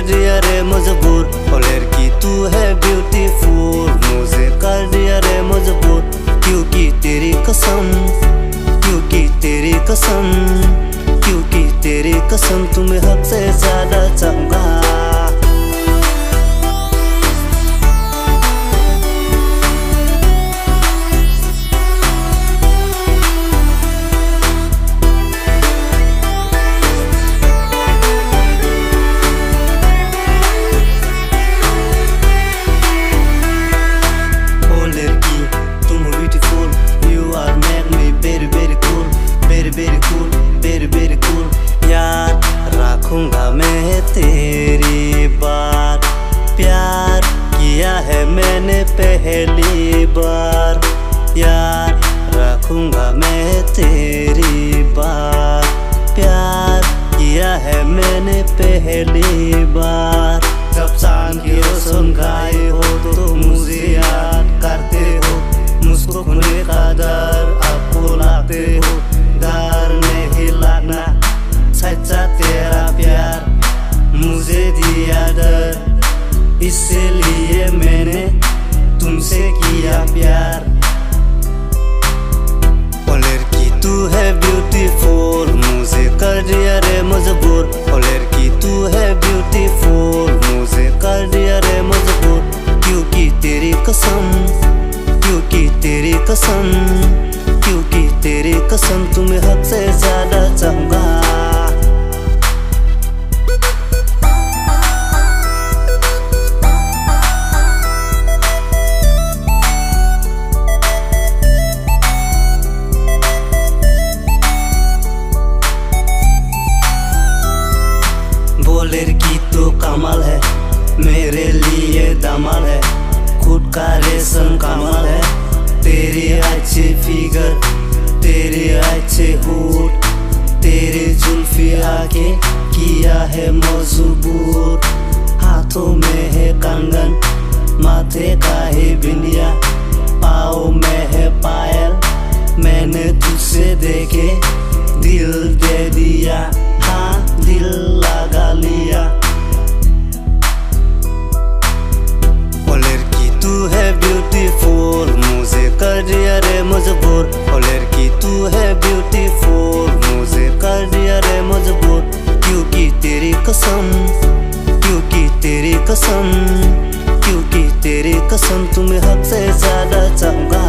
दिया रे मजबूर। ओ लड़की तू है ब्यूटीफुल, मुझे कर दिया रे मजबूर। क्योंकि तेरी कसम, क्योंकि तेरी कसम, क्योंकि तेरी कसम तुम्हें हद से ज्यादा चाहूंगा। रखूंगा मैं तेरी बात, प्यार किया है मैंने पहली बार। यार रखूंगा मैं तेरी बात, प्यार किया है मैंने पहली बार। जब चांद की रोशन गाए हो तो मुझे याद करते हो, मुझको खोने का डर आपको लाते हो। डर नहीं लगना सच्चा तेरा प्यार मुझे दिया डर, इसलिए मैंने तुमसे किया प्यार। ओ लड़की तू है ब्यूटीफुल, मुझे कर दिया रे मजबूर। ओ लड़की तू है ब्यूटीफुल, मुझे कर दिया रे मजबूर। क्योंकि तेरी कसम, क्योंकि तेरी कसम, क्योंकि तेरी कसम तुम्हें हद से ज्यादा चाहूंगा। वो लड़की तो कमाल है, मेरे लिए धमाल है। खुद का रेशम कमाल है, तेरी अच्छी फिगर, तेरे अच्छे होठ, तेरे जुल्फी आके किया है मजबूर। हाथों में है कंगन, माथे का है बिंदिया, पाँव में है पायल। मैंने तुझसे देखे दिल दे दिया, हाँ दिल लगा लिया। ओ लड़की तू है ब्यूटीफुल, मुझे कर दिया रे मजबूर। ओ लड़की तू है ब्यूटीफुल, मुझे कर दिया रे मजबूर। क्योंकि तेरी कसम, क्योंकि तेरी कसम, क्योंकि तेरी कसम तुम्हें हद से ज्यादा चाहूंगा।